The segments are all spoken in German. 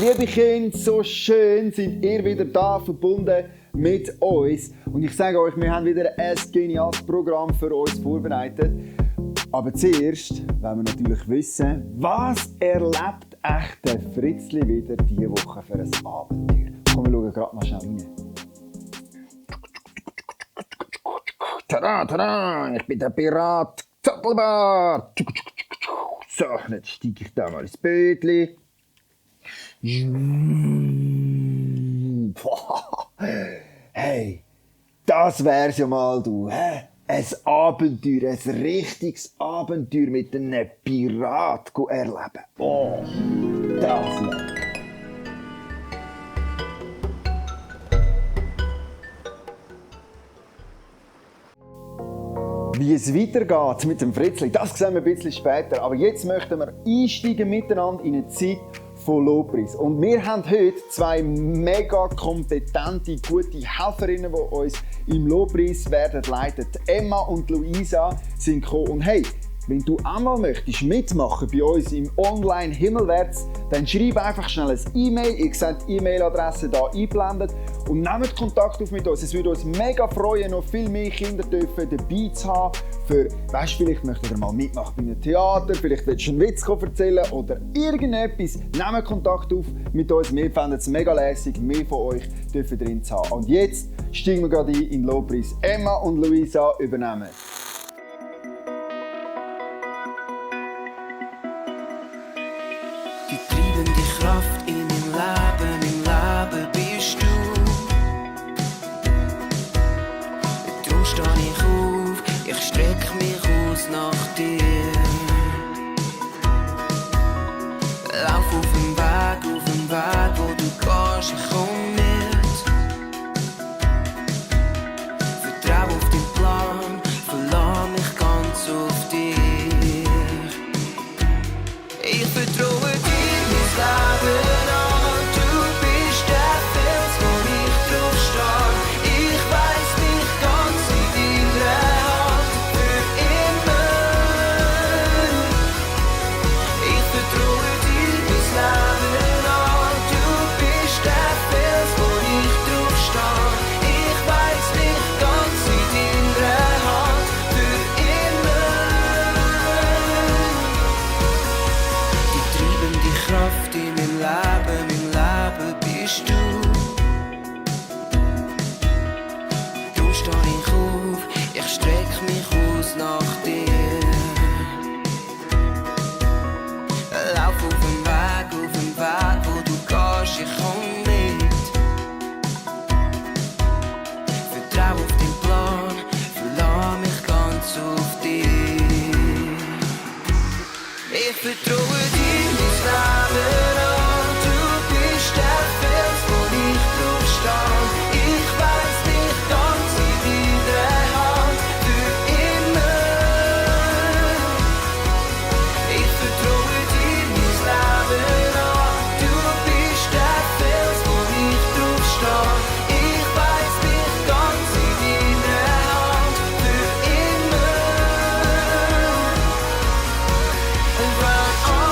Liebe Kinder, so schön sind ihr wieder da verbunden mit uns. Und ich sage euch, wir haben wieder ein geniales Programm für uns vorbereitet. Aber zuerst wollen wir natürlich wissen, was erlebt echt der Fritzli wieder diese Woche für ein Abenteuer. Komm, wir schauen gerade mal schnell rein. Tada, tada, ich bin der Pirat Zottelbart. So, jetzt steige ich da mal ins Bötli. Hey, das wär's ja mal, du. Ein Abenteuer, ein richtiges Abenteuer mit einem Pirat erleben. Oh, das wär. Wie es weitergeht mit dem Fritzli, das sehen wir ein bisschen später. Aber jetzt möchten wir einsteigen miteinander in eine Zeit von Lobpreis. Und wir haben heute zwei mega kompetente, gute Helferinnen, die uns im Lobpreis werden leiten. Emma und Luisa sind gekommen. Und hey, wenn du einmal möchtest mitmachen bei uns im Online Himmelwärts, dann schreib einfach schnell ein E-Mail. Ihr seht die E-Mail-Adresse hier eingeblendet und nehmt Kontakt auf mit uns. Es würde uns mega freuen, noch viel mehr Kinder dürfen dabei zu haben. Vielleicht möchtet ihr mal mitmachen bei einem Theater, vielleicht willst du einen Witz erzählen oder irgendetwas. Nehmt Kontakt auf mit uns. Wir fänden es mega lässig, mehr von euch dürfen drin zu haben. Und jetzt steigen wir gerade ein in den Lobpreis. Emma und Luisa übernehmen. Die treibende Kraft in meinem Leben bist du. Darum stehe ich auf, ich strecke mich aus nach dir. Lauf auf dem Weg, wo du gehst, ich komm mit. Vertrau auf deinen Plan, verlass mich ganz auf dich. Ich vertraue dir. Leben an, du bist der Fels, wo ich drauf stehe. Ich weiss mich ganz in deiner Hand für immer. Ich vertraue dir mein Leben an, du bist der Fels, wo ich drauf stehe. Ich weiss mich ganz in deiner Hand für immer. Die treibende Kraft in meinem Leben bist du. Darum stehe ich auf, ich strecke mich aus nach dir. Lauf auf dem Weg, wo du gehst, ich komm mit. Vertrau auf deinen Plan, verlass mich ganz auf dich. Ich vertraue dir mein Leben an, du bist der Fels, wo ich drauf stehe. Ich weiss mich ganz in deiner Hand für immer. Ich vertraue dir mein Leben an, du bist der Fels, wo ich drauf stehe. Ich weiss mich ganz in deiner Hand für immer. And run on.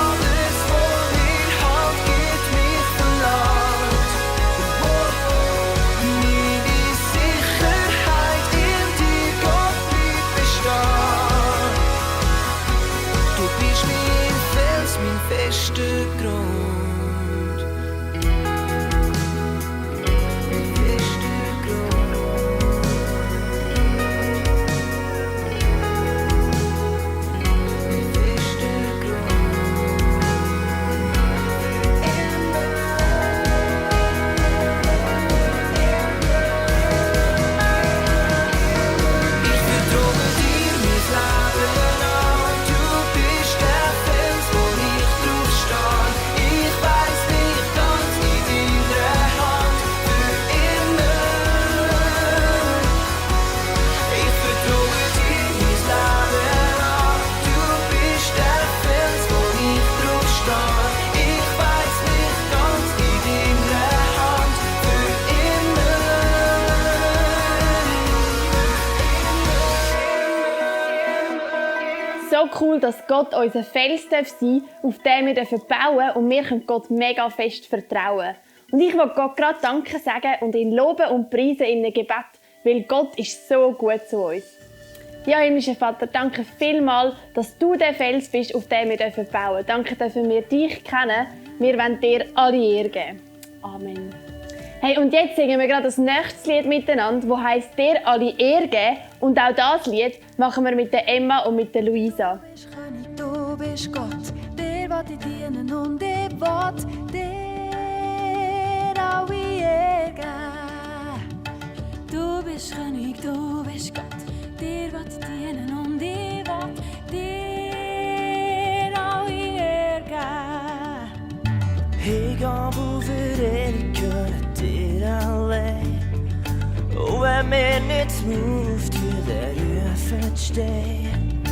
cool, dass Gott unser Fels sein darf, auf dem wir bauen dürfen und wir können Gott mega fest vertrauen. Und ich will Gott gerade Danke sagen und ihn loben und preisen in einem Gebet, weil Gott ist so gut zu uns. Ja, himmlischer Vater, danke vielmals, dass du der Fels bist, auf dem wir bauen dürfen. Danke, dass wir dich kennen. Wir wollen dir alle Ehre geben. Amen. Hey, und jetzt singen wir gerade das nächste Lied miteinander, das heisst «Dir alle Ehre geben». Und auch das Lied machen wir mit der Emma und mit der Luisa. Du bist Gott, dir will ich dienen und ich will dir alle Ehre geben. Du bist König, du bist Gott, dir will ich dienen und ich will dir alle Ehre geben. Ich gebe für ewig gehören dir allein. Und wenn mir nichts ruft, für den Rufen stehen.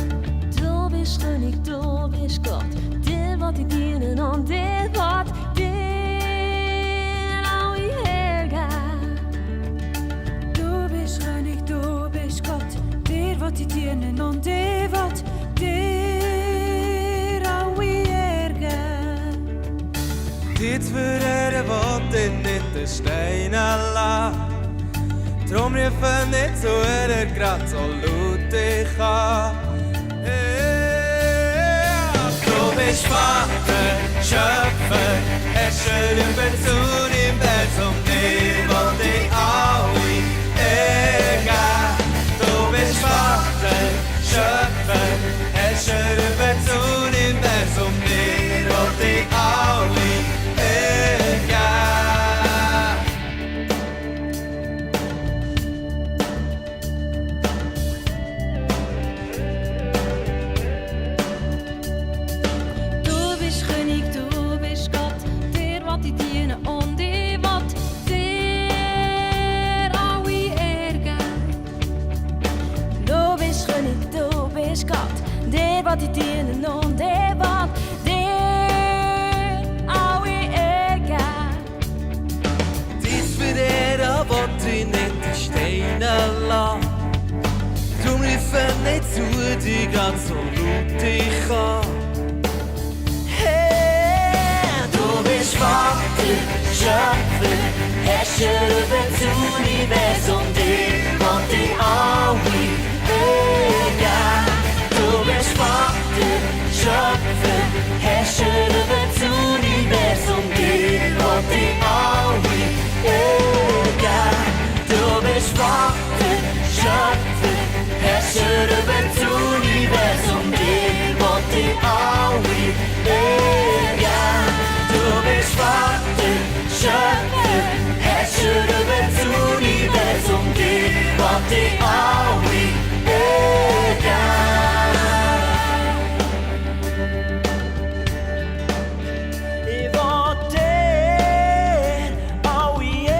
Du bist König, du bist Gott, dir will ich dienen und dir will dir alle Ehre geben. Du bist König, du bist Gott, dir will ich dienen und dir will dir alle Ehre geben. Dit verreden wat in niet de stenen laat. Drum riefen niet zo er grad so laut ich kann. Du bist Vater, Schöpfer, Herrscher über das Universum, dir will ich alle Ehre geben. Du bist Vater, Schöpfer, Herrscher über das Universum, dir will ich alle Ehre geben. Du bist König, du bist Gott, dir will ich dienen und ich will dir alle Ehre geben. Du bist König, du bist Gott, dir will ich dienen und ich will dir alle Ehre geben. Dies verreden wat ich nicht de stenen laat. Drum riefen nicht zu dir grad so laut ich kann. Du bist Vater, Schöpfer, Herrscher über das Universum, dir will ich alle Ehre geben. Du bist Vater, Schöpfer, Herrscher über das Universum, dir will ich alle Ehre geben. Du bist Vater, Schöpfer, Herrscher über das Universum, dir will ich alle Ehre geben. Du bist Vater, Schöpfer, Herrscher über das Universum, dir will ich alle Ehre geben. Ich will dir alle Ehre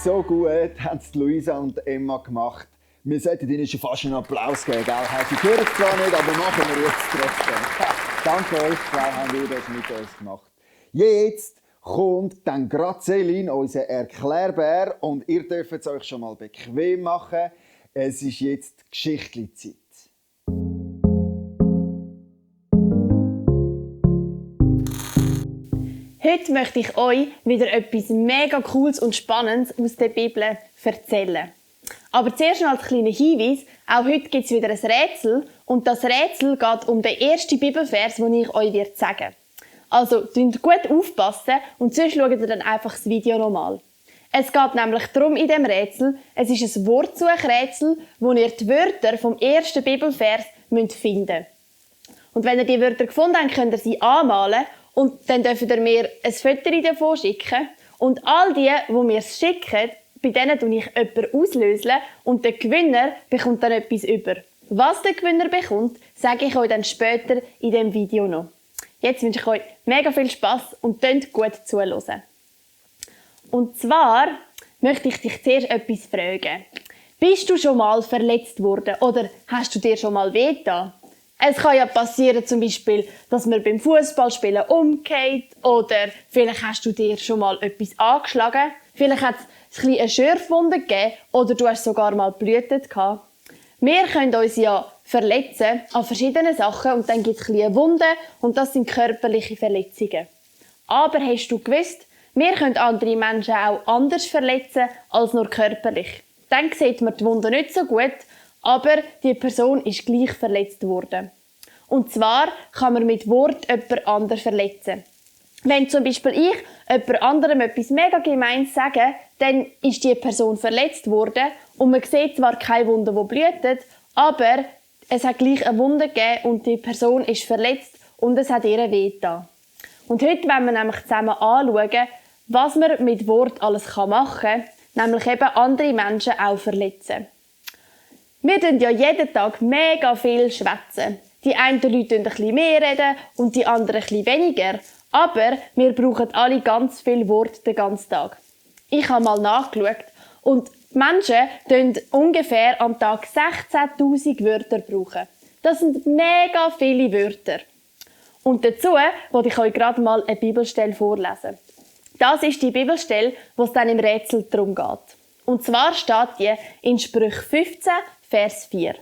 So gut haben es Luisa und Emma gemacht. Wir sollten ihnen schon fast einen Applaus geben, gell? Sie hören es zwar nicht, aber machen wir jetzt trotzdem. Danke euch, Frau, haben wir das mit uns gemacht. Jetzt kommt dann gerade Céline, unser Erklärbär, und ihr dürft es euch schon mal bequem machen. Es ist jetzt Geschichtli-Zeit. Heute möchte ich euch wieder etwas mega Cooles und Spannendes aus der Bibel erzählen. Aber zuerst noch als kleiner Hinweis, auch heute gibt es wieder ein Rätsel und das Rätsel geht um den ersten Bibelvers, den ich euch sagen werde. Also, gut aufpassen und sonst schaut ihr dann einfach das Video nochmal. Es geht nämlich darum in diesem Rätsel, es ist ein Wortsuchrätsel, wo ihr die Wörter vom ersten Bibelvers finden müsst. Und wenn ihr die Wörter gefunden habt, könnt ihr sie anmalen und dann dürft ihr mir ein Foto davon schicken. Und all die mir es schicken, bei denen tue ich jemanden auslösen und der Gewinner bekommt dann etwas über. Was der Gewinner bekommt, sage ich euch dann später in diesem Video noch. Jetzt wünsche ich euch mega viel Spass und könnt gut zuhören. Und zwar möchte ich dich zuerst etwas fragen. Bist du schon mal verletzt worden oder hast du dir schon mal wehgetan? Es kann ja passieren, zum Beispiel, dass man beim Fußballspielen umgeht oder vielleicht hast du dir schon mal etwas angeschlagen. Vielleicht hat es eine Schürfwunde gegeben oder du hast sogar mal geblutet gehabt. Wir können uns ja verletzen an verschiedenen Sachen und dann gibt es eine Wunde und das sind körperliche Verletzungen. Aber hast du gewusst, wir können andere Menschen auch anders verletzen als nur körperlich. Dann sieht man die Wunde nicht so gut, aber die Person ist gleich verletzt worden. Und zwar kann man mit Wort jemand anders verletzen. Wenn zum Beispiel ich jemand anderem etwas mega Gemeines sage, dann ist die Person verletzt worden und man sieht zwar keine Wunde, die blutet, aber es hat gleich eine Wunde gegeben und die Person ist verletzt und es hat ihr wehgetan. Und heute wollen wir nämlich zusammen anschauen, was man mit Wort alles machen kann, nämlich eben andere Menschen auch verletzen. Wir reden ja jeden Tag mega viel schwätzen. Die einen Leute reden ein bisschen mehr reden und die anderen ein bisschen weniger. Aber wir brauchen alle ganz viel Worte den ganzen Tag. Ich habe mal nachgeschaut und Menschen brauchen ungefähr am Tag 16'000 Wörter brauchen. Das sind mega viele Wörter. Und dazu wollte ich euch gerade mal eine Bibelstelle vorlesen. Das ist die Bibelstelle, wo es dann im Rätsel darum geht. Und zwar steht die in Sprüche 15, Vers 4.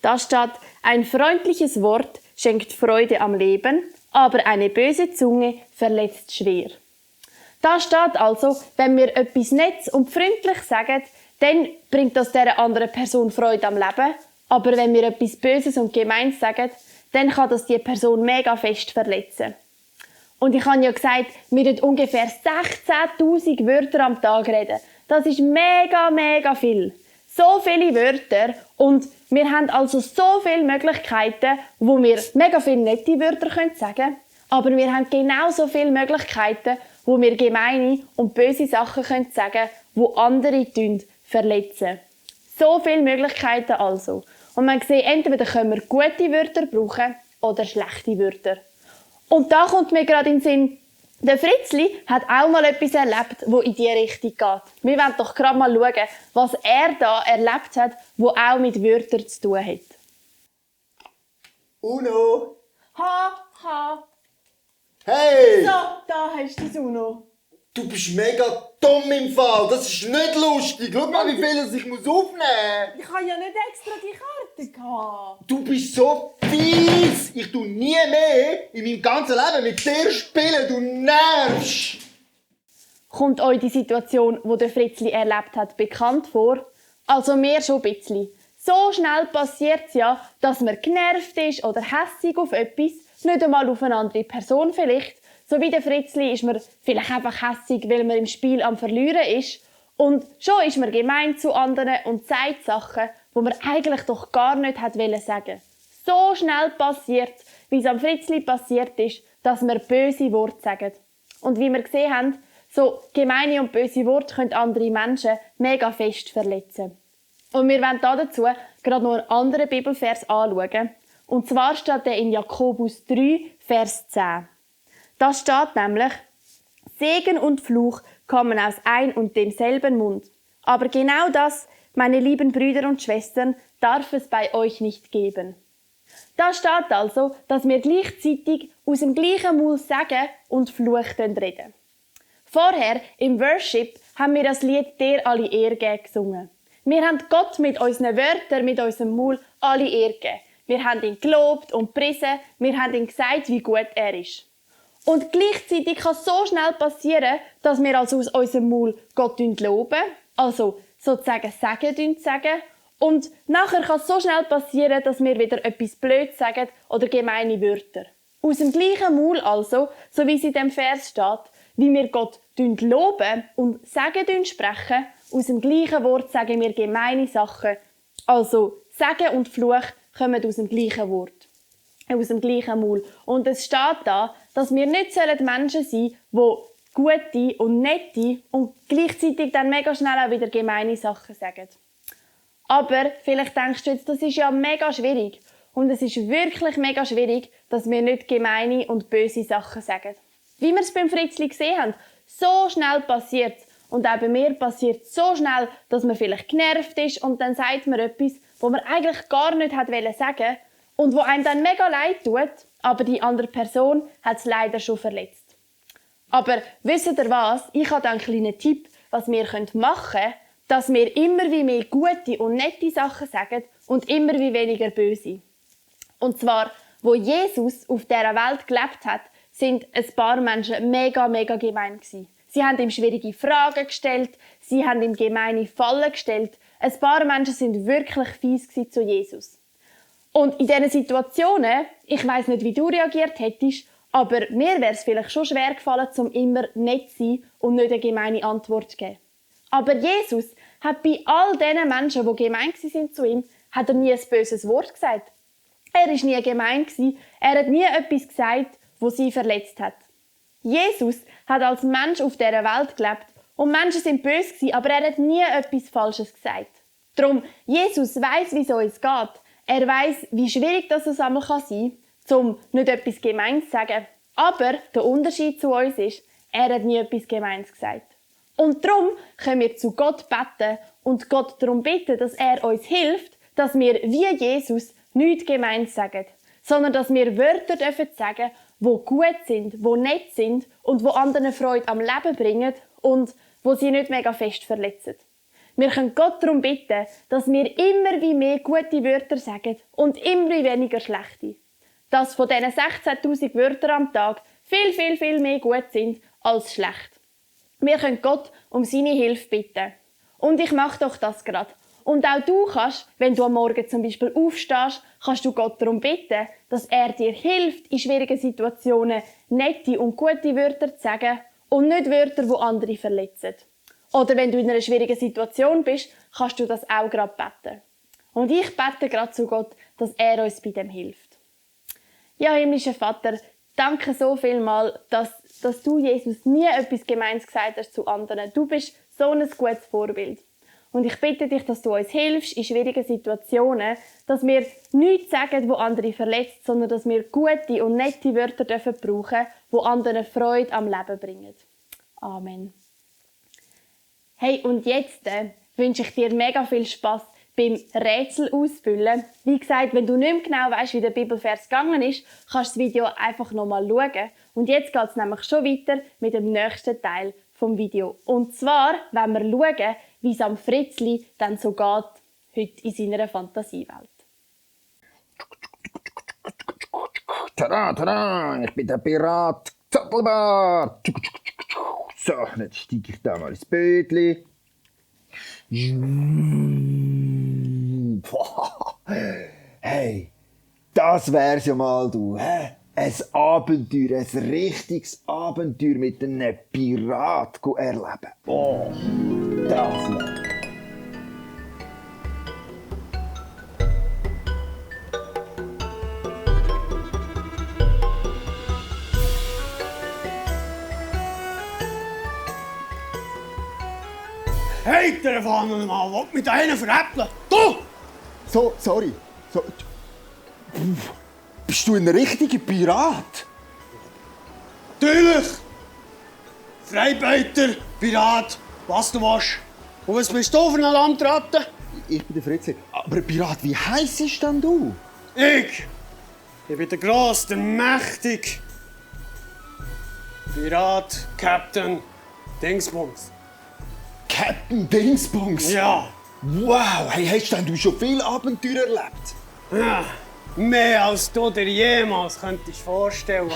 Da steht, ein freundliches Wort schenkt Freude am Leben, aber eine böse Zunge verletzt schwer. Da steht also, wenn wir etwas nett und freundlich sagen, dann bringt das dieser anderen Person Freude am Leben. Aber wenn wir etwas Böses und Gemeines sagen, dann kann das die Person mega fest verletzen. Und ich habe ja gesagt, wir reden ungefähr 16'000 Wörter am Tag reden. Das ist mega, mega viel. So viele Wörter und wir haben also so viele Möglichkeiten, wo wir mega viele nette Wörter sagen können, aber wir haben genauso viele Möglichkeiten, wo wir gemeine und böse Sachen sagen können, wo andere verletzen. So viele Möglichkeiten also. Und man sieht, entweder können wir gute Wörter brauchen oder schlechte Wörter. Und da kommt mir gerade in den Sinn, der Fritzli hat auch mal etwas erlebt, wo in diese Richtung geht. Wir wollen doch gerade mal schauen, was er da erlebt hat, wo auch mit Wörtern zu tun hat. Uno! Ha! Hey! So, da hast du das Uno. Du bist mega dumm im Fall. Das ist nicht lustig. Schau mal, wie viel ich aufnehmen muss. Ich habe ja nicht extra die Karte gehabt. Du bist so fies. Ich tu nie mehr in meinem ganzen Leben mit dir spielen. Du nervst. Kommt euch die Situation, die der Fritzli erlebt hat, bekannt vor? Also mir schon ein bisschen. So schnell passiert es ja, dass man genervt ist oder hässig auf etwas, nicht einmal auf eine andere Person vielleicht. So wie der Fritzli ist man vielleicht einfach hässig, weil man im Spiel am Verlieren ist. Und schon ist man gemein zu anderen und sagt Sachen, die man eigentlich doch gar nicht hat sagen. So schnell passiert, wie es am Fritzli passiert ist, dass wir böse Worte sagen. Und wie wir gesehen haben, so gemeine und böse Worte können andere Menschen mega fest verletzen. Und wir wollen dazu gerade noch einen anderen Bibelvers anschauen. Und zwar steht der in Jakobus 3, Vers 10. Da steht nämlich, Segen und Fluch kommen aus ein und demselben Mund. Aber genau das, meine lieben Brüder und Schwestern, darf es bei euch nicht geben. Da steht also, dass wir gleichzeitig aus dem gleichen Mund sagen und Fluch reden. Vorher, im Worship, haben wir das Lied «Der alle Ehre geben» gesungen. Wir haben Gott mit unseren Wörtern, mit unserem Mund alle Ehre gegeben. Wir haben ihn gelobt und gepriesen, wir haben ihm gesagt, wie gut er ist. Und gleichzeitig kann es so schnell passieren, dass wir also aus unserem Mund Gott loben, also sozusagen sagen. Und nachher kann es so schnell passieren, dass wir wieder etwas Blödes sagen oder gemeine Wörter. Aus dem gleichen Maul also, so wie es in dem Vers steht, wie wir Gott loben und sagen sprechen, aus dem gleichen Wort sagen wir gemeine Sachen. Also Sagen und Fluch kommen aus dem gleichen Wort, aus dem gleichen Maul. Und es steht da, dass wir nicht Menschen sein sollen, die gute und nette und gleichzeitig dann mega schnell auch wieder gemeine Sachen sagen. Aber vielleicht denkst du jetzt, das ist ja mega schwierig. Und es ist wirklich mega schwierig, dass wir nicht gemeine und böse Sachen sagen. Wie wir es beim Fritzli gesehen haben, so schnell passiert es. Und auch bei mir passiert es so schnell, dass man vielleicht genervt ist und dann sagt man etwas, was man eigentlich gar nicht sagen wollte und wo einem dann mega leid tut, aber die andere Person hat es leider schon verletzt. Aber wisst ihr was? Ich habe einen kleinen Tipp, was wir machen können, dass wir immer wie mehr gute und nette Sachen sagen und immer wie weniger böse. Und zwar, wo Jesus auf dieser Welt gelebt hat, sind ein paar Menschen mega gemein gewesen. Sie haben ihm schwierige Fragen gestellt, sie haben ihm gemeine Fallen gestellt. Ein paar Menschen sind wirklich fies zu Jesus. Und in diesen Situationen, ich weiss nicht, wie du reagiert hättest, aber mir wäre es vielleicht schon schwer gefallen, um immer nett zu sein und nicht eine gemeine Antwort zu geben. Aber Jesus hat bei all diesen Menschen, die gemein waren zu ihm, hat er nie ein böses Wort gesagt. Er war nie gemein, er hat nie etwas gesagt, das sie verletzt hat. Jesus hat als Mensch auf dieser Welt gelebt und Menschen sind böse, aber er hat nie etwas Falsches gesagt. Darum, Jesus weiss, wie es uns geht. Er weiss, wie schwierig das einmal sein kann, um nicht etwas Gemeines zu sagen. Aber der Unterschied zu uns ist, er hat nie etwas Gemeines gesagt. Und darum können wir zu Gott beten und Gott darum bitten, dass er uns hilft, dass wir wie Jesus nichts Gemeines sagen, sondern dass wir Wörter sagen dürfen, die gut sind, die nett sind und die anderen Freude am Leben bringen und wo sie nicht mega fest verletzen. Wir können Gott darum bitten, dass wir immer wie mehr gute Wörter sagen und immer wie weniger schlechte. Dass von diesen 16'000 Wörtern am Tag viel mehr gut sind als schlecht. Wir können Gott um seine Hilfe bitten. Und ich mache doch das gerade. Und auch du kannst, wenn du am Morgen zum Beispiel aufstehst, kannst du Gott darum bitten, dass er dir hilft, in schwierigen Situationen nette und gute Wörter zu sagen und nicht Wörter, die andere verletzen. Oder wenn du in einer schwierigen Situation bist, kannst du das auch gerade beten. Und ich bete gerade zu Gott, dass er uns bei dem hilft. Ja, himmlischer Vater, danke so vielmal, dass du, Jesus, nie etwas Gemeines gesagt hast zu anderen. Du bist so ein gutes Vorbild. Und ich bitte dich, dass du uns hilfst in schwierigen Situationen, dass wir nichts sagen, wo andere verletzt, sondern dass wir gute und nette Wörter brauchen dürfen, die anderen Freude am Leben bringen. Amen. Hey, und jetzt wünsche ich dir mega viel Spass beim Rätsel ausfüllen. Wie gesagt, wenn du nicht mehr genau weißt, wie der Bibelvers gegangen ist, kannst du das Video einfach nochmal schauen. Und jetzt geht es nämlich schon weiter mit dem nächsten Teil vom Video. Und zwar wollen wir schauen, wie es am Fritzli dann so geht, heute in seiner Fantasiewelt. Tada, tada, ich bin der Pirat Zottelbart. So, jetzt steige ich da mal ins Bötli. Hey, das wär's ja mal, du. Ein Abenteuer, ein richtiges Abenteuer mit einem Pirat erleben. Oh, das wär. Hey, der Pfanne mal, was mit einem veräppeln? Du! So, sorry. So. Bist du ein richtiger Pirat? Natürlich! Freibeuter, Pirat, was du willst. Und was bist du für ein Landratte? Ich bin der Fritzli. Aber Pirat, wie heisst denn du? Ich bin der Gross, der Mächtig. Pirat, Captain Dingsbums. Captain Dingsbums? Ja. Wow, hey, hast denn du schon viele Abenteuer erlebt? Ja. Mehr als du dir jemals könntest vorstellen.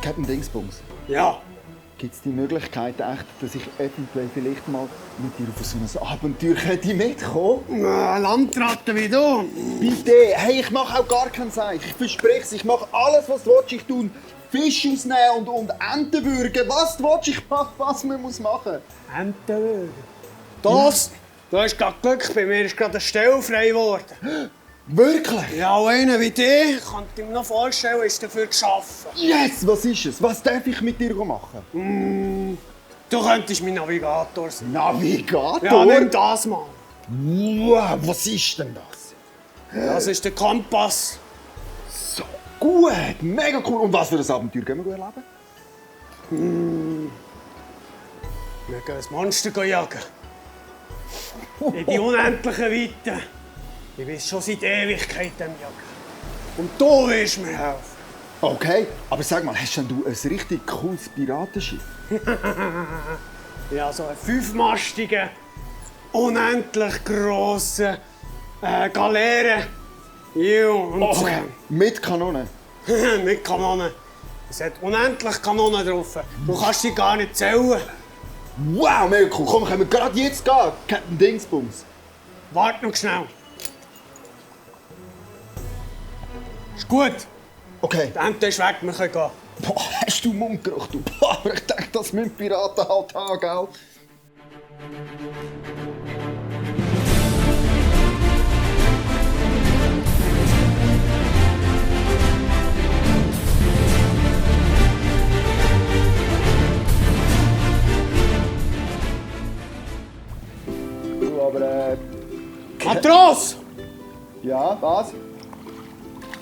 Captain Dingsbums? Ja. Gibt es die Möglichkeit, echt, dass ich eventuell vielleicht mal mit dir auf so ein Abenteuer könnte mitkommen? Landratten wie du. Bitte! Hey, ich mache auch gar keinen Seich. Ich verspreche es, ich mache alles, was du willst. Ich tue Fisch ausnehmen und Enten würgen. Was du willst, ich mache, was man machen muss. Entenwürger. Das, du hast gerade Glück, bei mir ist gerade eine Stelle frei geworden. Wirklich? Ja, und einer wie dich, kann ich mir noch vorstellen, ist dafür geschaffen. Yes! Was ist es? Was darf ich mit dir machen? Du könntest mein Navigator sein. Navigator? Ja, nimm das mal. Wow, was ist denn das? Das ist der Kompass. So gut, mega cool. Und was für ein Abenteuer gehen wir erleben? Wir gehen ein Monster jagen. In die unendlichen Weiten. Ich bin schon seit Ewigkeiten am Jagen. Und du wirst mir helfen. Okay, aber sag mal, hast denn du ein richtig cooles Piratenschiff? Ja, so einen 5-mastigen, unendlich grossen Galeere. Ja, und Okay. Mit Kanonen? mit Kanonen. Es hat unendlich Kanonen drauf. Du kannst sie gar nicht zählen. Wow, mega cool. Komm, können wir gerade jetzt gehen, Captain Dingsbums. Warte noch schnell. Ist gut. Okay. Die Ente ist weg, wir können gehen. Boah, hast du Mundgeruch, du? Boah, aber ich denke, das müssen Piraten halt haben, gell? Du, aber Matros! ja, was?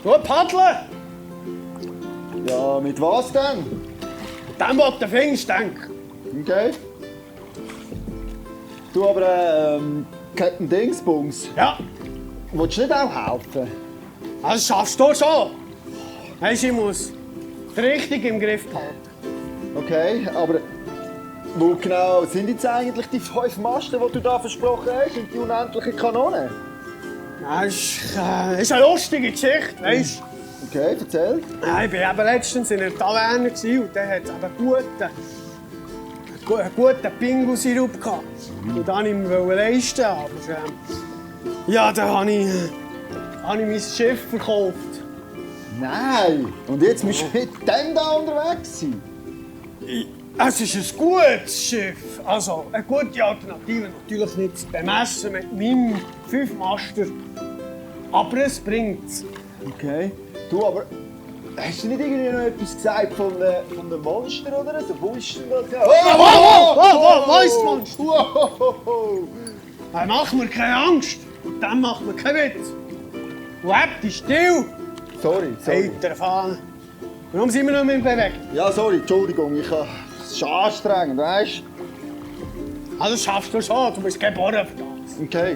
Du paddeln! Ja, mit was denn? Dem, was du findest, denk. Okay. Du, aber Captain Dingsbums, Ja, willst du nicht auch helfen? das schaffst du schon. Weisst, ich muss die Richtung im Griff behalten. Okay, aber wo genau sind jetzt eigentlich die 5 Masten, die du da versprochen hast? Sind die unendlichen Kanonen? Das ist eine lustige Geschichte, weisst. Okay, erzähl. Ja, ich war eben letztens in einer Taverne und da hat es eben guten Pingu-Sirup gehabt. Und den wollte ich mir leisten, aber ja, da habe ich mein Schiff verkauft. Nein! Und jetzt musst du mit dem da unterwegs sein? Es ist ein gutes Schiff. Also eine gute Alternative, natürlich nicht zu bemessen mit meinem 5-Master. Aber es bringt's. Okay. Du, aber hast du nicht irgendwie noch etwas gesagt von dem Monster oder so? Wo ist denn das? Wo ist das Monster? Wow! Mach mir keine Angst. Und dann macht mir keinen Witz. Bleib dich still. Sorry. Alter Fahne. Warum sind wir noch nicht bewegt? Ja, sorry, Entschuldigung. Es ist anstrengend, weißt du? Also schaffst du schon, du bist geboren für das. Okay.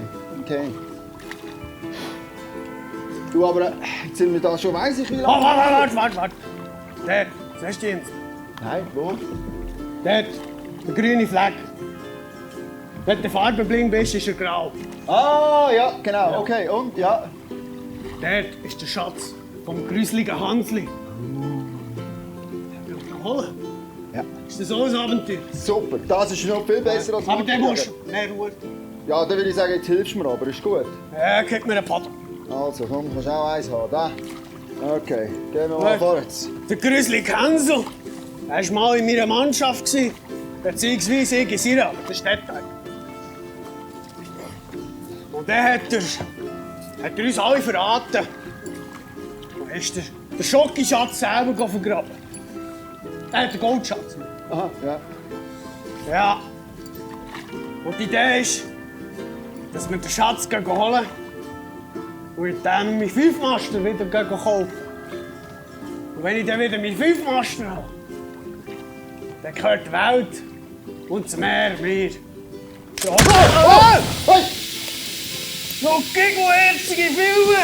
Du, aber jetzt sind wir da schon, weiss ich wie Oh, lange. warte. Dort, siehst du ihn? Nein, wo? Dort, der grüne Fleck. Wenn du farbenblind bist, ist er grau. Ah, ja, genau. Okay, und? Ja. Dort ist der Schatz vom gruseligen Hansli. Den will ich holen. Ja. Ist das so ein Abenteuer? Super, das ist noch viel besser als Aber dann Monster. musst du mehr Ruhe. Ja, dann würde ich sagen, jetzt hilfst du mir aber, ist gut. Ja, gib mir einen Paddel. Also, komm, kannst auch eins haben. Da. Okay, gehen wir mal Gut. vorwärts. Der gruselige Hansel. Er war mal in meiner Mannschaft. Beziehungsweise ich in seiner, aber das ist nicht Detail. Und dann hat er uns alle verraten. Und ist der Schokischatz selber vergraben. Er hat den Goldschatz. Aha, ja. Ja. Und die Idee ist, dass wir den Schatz holen und dann meinen 5-Master wieder kaufen. Und wenn ich dann wieder meinen 5-Master habe, dann gehört die Welt und das Meer mir. So. Hey! So giggelherzige Filme!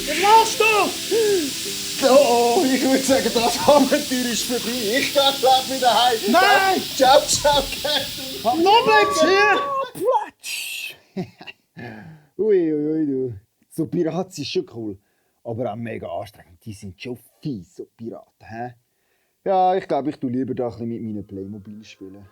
Was machst du? Oh, ich würde sagen, das Abenteuer ist vorbei. Ich gehe gleich wieder heim. Nein! Ciao, Captain. Noch bleibst du hier! Platsch! Ui, du. So Piraten ist schon cool. Aber auch mega anstrengend. Die sind schon fies, so Piraten. Hä? Ja, ich glaube, ich tue lieber da ein bisschen mit meinen Playmobil spielen.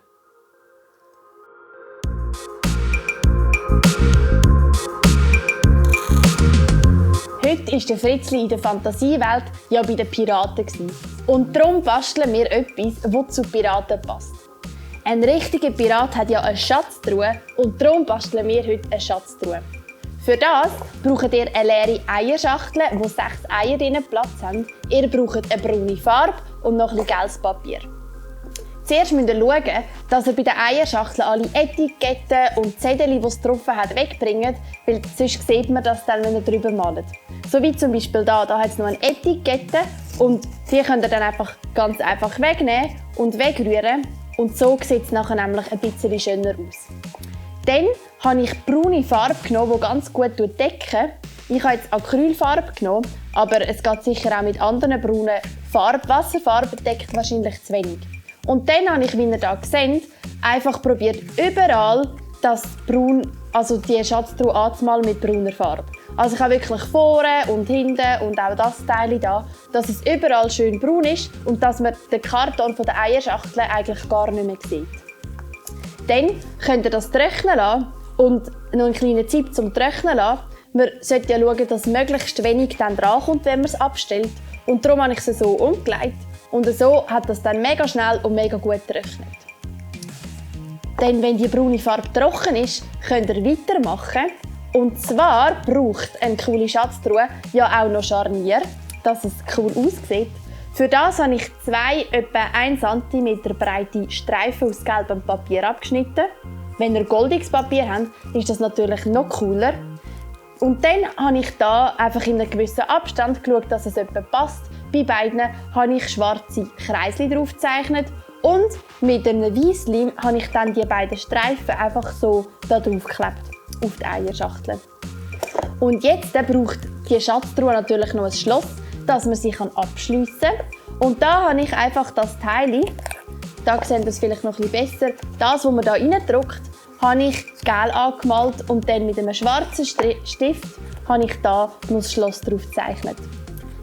Heute war der Fritzli in der Fantasiewelt ja bei den Piraten. Und darum basteln wir etwas, das zu Piraten passt. Ein richtiger Pirat hat ja eine Schatztruhe und darum basteln wir heute eine Schatztruhe. Für das braucht ihr eine leere Eierschachtel, wo 6 Eier drin Platz haben. Ihr braucht eine braune Farbe und noch ein bisschen gelbes Papier. Zuerst müsst ihr schauen, dass ihr bei den Eierschachteln alle Etiketten und Zettel, die es drauf hat, wegbringt, weil sonst sieht man das dann, wenn ihr drüber malt. So wie zum Beispiel da hat es noch eine Etikette und die könnt ihr dann ganz einfach wegnehmen und wegrühren. Und so sieht es nachher nämlich ein bisschen schöner aus. Dann habe ich braune Farbe genommen, die ganz gut deckt. Ich habe jetzt Acrylfarbe genommen, aber es geht sicher auch mit anderen braunen Farben. Wasserfarbe deckt wahrscheinlich zu wenig. Und dann habe ich, wie ihr hier seht, einfach probiert, überall das Braun, also die Schatztruhe anzumalen mit brauner Farbe. Also ich habe wirklich vorne und hinten und auch das Teil hier, dass es überall schön braun ist und dass man den Karton der Eierschachtel eigentlich gar nicht mehr sieht. Dann könnt ihr das trocknen lassen und noch einen kleinen Tipp zum Trocknen lassen. Man sollte ja schauen, dass möglichst wenig dann drankommt, wenn man es abstellt. Und darum habe ich es so umgelegt. Und so hat das dann mega schnell und mega gut getrocknet. Dann, wenn die braune Farbe trocken ist, könnt ihr weitermachen. Und zwar braucht eine coole Schatztruhe ja auch noch Scharnier, dass es cool aussieht. Für das habe ich 2 etwa 1 cm breite Streifen aus gelbem Papier abgeschnitten. Wenn ihr goldiges Papier habt, ist das natürlich noch cooler. Und dann habe ich da einfach in einem gewissen Abstand geschaut, dass es etwa passt. Bei beiden habe ich schwarze Kreisli drauf gezeichnet und mit einem Weissleim habe ich dann die beiden Streifen einfach so da drauf geklebt, auf die Eierschachtel. Und jetzt braucht die Schatztruhe natürlich noch ein Schloss, dass man sie abschliessen kann. Und da habe ich einfach das Teil, da seht ihr es vielleicht noch ein bisschen besser, das, was man da reindrückt, habe ich gel angemalt und dann mit einem schwarzen Stift habe ich da noch das Schloss drauf gezeichnet.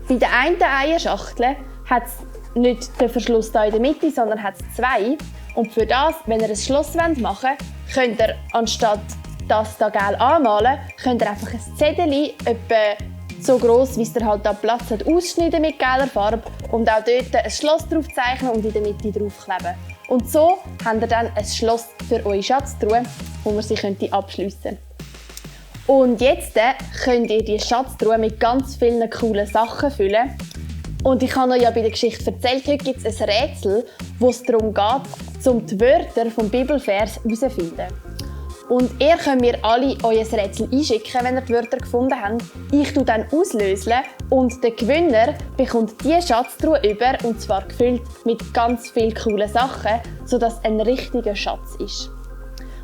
Bei der einen Eierschachtel hat es nicht den Verschluss hier in der Mitte, sondern hat es 2. Und für das, wenn ihr ein Schloss machen wollt, könnt ihr anstatt das hier gel anmalen, könnt ihr einfach ein Zettel, etwa so gross, wie es ihr halt da Platz hat, ausschneiden mit gelber Farbe und auch dort ein Schloss drauf zeichnen und in der Mitte draufkleben. Und so habt ihr dann ein Schloss für eure Schatztruhe, wo man sie abschliessen könnte. Und jetzt könnt ihr die Schatztruhe mit ganz vielen coolen Sachen füllen. Und ich habe euch ja bei der Geschichte erzählt, heute gibt es ein Rätsel, wo es darum geht, um die Wörter vom Bibelvers herauszufinden. Und ihr könnt mir alle euer Rätsel einschicken, wenn ihr die Wörter gefunden habt. Ich tue dann auslösen und der Gewinner bekommt diese Schatztruhe über, und zwar gefüllt mit ganz vielen coolen Sachen, sodass es ein richtiger Schatz ist.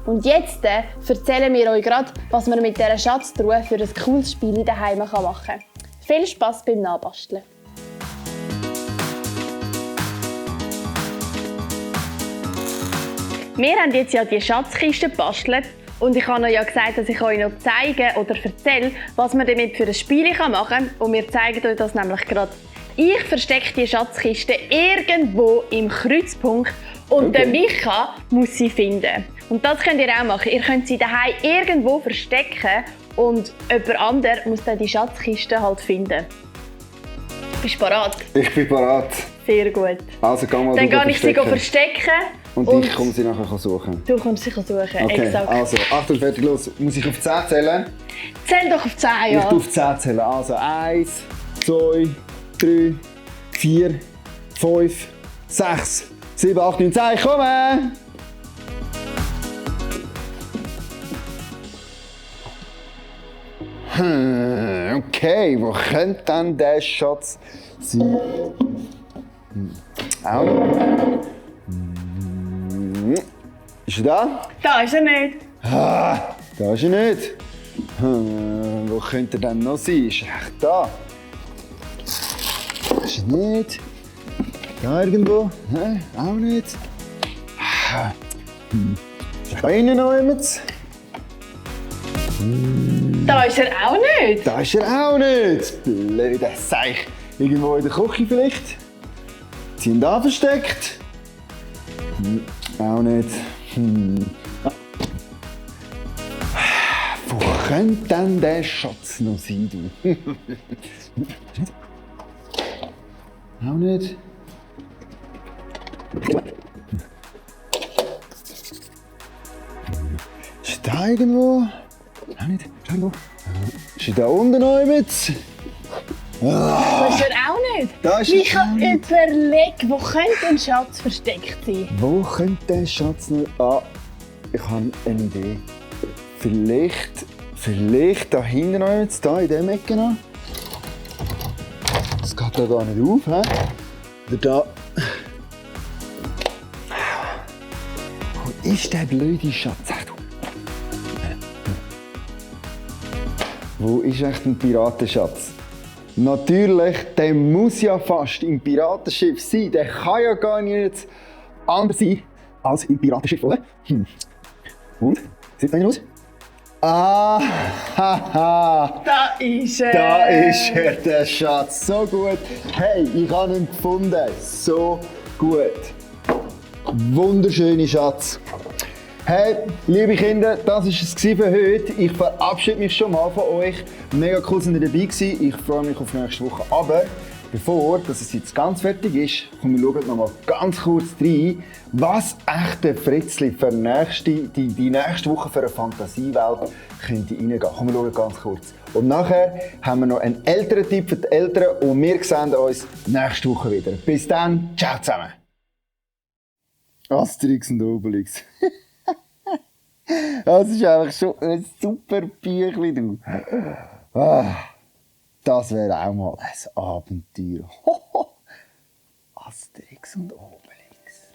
Und jetzt erzählen wir euch gerade, was man mit dieser Schatztruhe für ein cooles Spiel daheim machen kann. Viel Spass beim Nachbasteln! Wir haben jetzt ja die Schatzkiste gebastelt und ich habe euch ja gesagt, dass ich euch noch zeige oder erzähle, was man damit für ein Spiel machen kann. Und wir zeigen euch das nämlich gerade. Ich verstecke die Schatzkiste irgendwo im Kreuzpunkt und der Micha muss sie finden. Und das könnt ihr auch machen. Ihr könnt sie daheim irgendwo verstecken und jemand anderes muss dann die Schatzkiste halt finden. Bist du bereit? Ich bin bereit. Sehr gut. Also geh mal. Dann gehe ich sie verstecken. Und ich komme sie nachher suchen. Du kommst sie suchen, okay. Exakt. Also, Achtung, fertig, los. Muss ich auf 10 zählen? Zähl doch auf 10, ja. Ich tue auf 10 zählen. Also 1, 2, 3, 4, 5, 6, 7, 8, 9, 10. Ich komme! Okay, wo könnte dann der Schatz sein? Auch. Ist er da? Da ist er nicht. Ah, da ist er nicht. Wo könnte er denn noch sein? Ist er echt da? Ist er nicht? Da irgendwo? Nein, auch nicht. Ist da innen noch jemand? Da ist er auch nicht. Da ist er auch nicht. Blöder Seich. Irgendwo in der Küche vielleicht? sind da versteckt. Auch nicht. Wo könnte denn der Schatz noch sein, du? Auch nicht. Ist da irgendwo? Auch nicht. Ist da irgendwo? Ist da unten noch jemand? Das ist er auch nicht. Da ist Ich er habe überlegt, wo könnte ein Schatz versteckt sein? Wo könnte der Schatz noch... Ah, ich habe eine Idee. Vielleicht da hinten noch jemand, da in diesem Ecke noch. Das geht da gar nicht auf, hä? Oder da... Wo ist der blöde Schatz? Sag du. Wo ist echt ein Piratenschatz? Natürlich, der muss ja fast im Piratenschiff sein. Der kann ja gar nicht anders sein als im Piratenschiff, oder? Und? Sieht das aus? Ah, haha! Da ist er! Da ist er, der Schatz. So gut. Hey, ich habe ihn gefunden. So gut. Wunderschöner Schatz. Hey, liebe Kinder, das war es für heute. Ich verabschiede mich schon mal von euch. Mega cool, dass ihr dabei gewesen. Ich freue mich auf nächste Woche. Aber bevor es jetzt ganz fertig ist, kommen wir noch mal ganz kurz rein, was echt der Fritzli für die nächste Woche für eine Fantasiewelt könnte reingehen. Kommen wir ganz kurz. Und nachher haben wir noch einen Elterntipp für die Eltern und wir sehen uns nächste Woche wieder. Bis dann, ciao zusammen. Asterix und Obelix. Das ist einfach schon ein super Büchlein, du. Das wäre auch mal ein Abenteuer. Asterix und Obelix.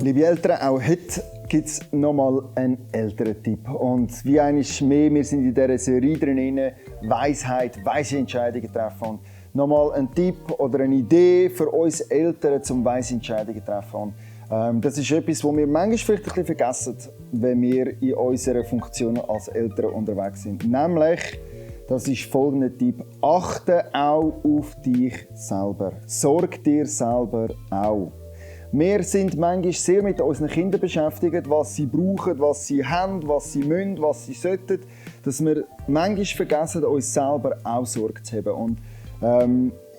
Liebe Eltern, auch heute gibt es nochmal einen Elterntipp. Und wie eines mehr, wir sind in dieser Serie drin, Weisheit, weise Entscheidungen treffen. Und nochmal ein Tipp oder eine Idee für uns Eltern zum weise Entscheidungen treffen. Und das ist etwas, was wir manchmal vielleicht ein bisschen vergessen, wenn wir in unserer Funktion als Eltern unterwegs sind. Nämlich, das ist folgender Tipp: Achte auch auf dich selber. Sorg dir selber auch. Wir sind manchmal sehr mit unseren Kindern beschäftigt, was sie brauchen, was sie haben, was sie müssen, was sie sollten. Dass wir manchmal vergessen, uns selber auch Sorge zu haben. Und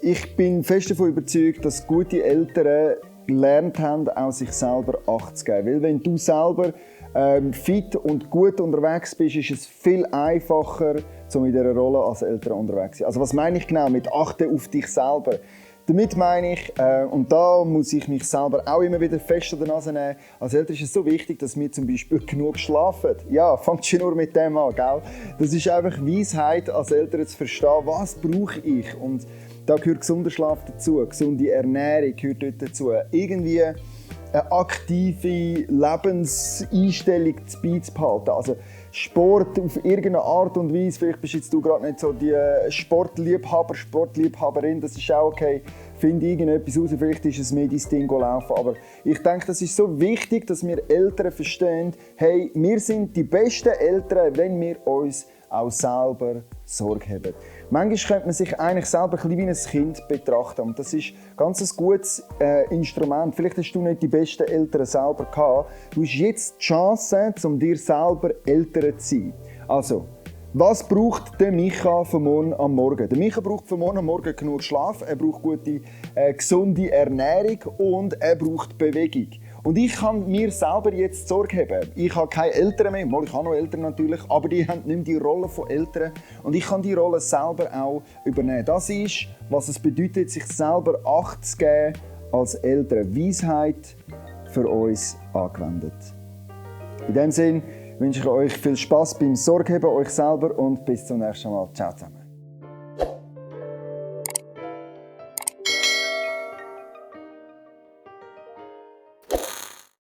ich bin fest davon überzeugt, dass gute Eltern gelernt haben, auch sich selber Acht zu geben. Weil wenn du selber fit und gut unterwegs bist, ist es viel einfacher, um in dieser Rolle als Eltern unterwegs zu sein. Also was meine ich genau mit Achte auf dich selber? Damit meine ich, und da muss ich mich selber auch immer wieder fest an der Nase nehmen, als Eltern ist es so wichtig, dass wir zum Beispiel genug schlafen. Ja, fangt schon nur mit dem an, gell? Das ist einfach Weisheit, als Eltern zu verstehen, was brauche ich. Und da gehört gesunder Schlaf dazu, gesunde Ernährung gehört dort dazu. Irgendwie eine aktive Lebenseinstellung beizubehalten. Also Sport auf irgendeine Art und Weise, vielleicht bist jetzt du gerade nicht so die Sportliebhaberin, das ist auch okay. Finde irgendetwas raus, vielleicht ist es mehr dein Ding laufen. Aber ich denke, das ist so wichtig, dass wir Eltern verstehen, hey, wir sind die besten Eltern, wenn wir uns auch selber Sorge haben. Manchmal könnte man sich eigentlich selber ein bisschen wie ein Kind betrachten. Und das ist ganz ein gutes Instrument. Vielleicht hast du nicht die besten Eltern selber gehabt. Du hast jetzt die Chance, um dir selber Eltern zu sein. Also, was braucht der Micha von morgen am Morgen? Der Micha braucht von morgen am Morgen genug Schlaf, er braucht gute, gesunde Ernährung und er braucht Bewegung. Und ich kann mir selber jetzt Sorge haben. Ich habe keine Eltern mehr, ich habe noch Eltern natürlich, aber die haben nicht mehr die Rolle von Eltern. Und ich kann die Rolle selber auch übernehmen. Das ist, was es bedeutet, sich selber Acht zu geben als Eltern. Weisheit für uns angewendet. In diesem Sinne wünsche ich euch viel Spass beim Sorge haben euch selber und bis zum nächsten Mal. Ciao zusammen.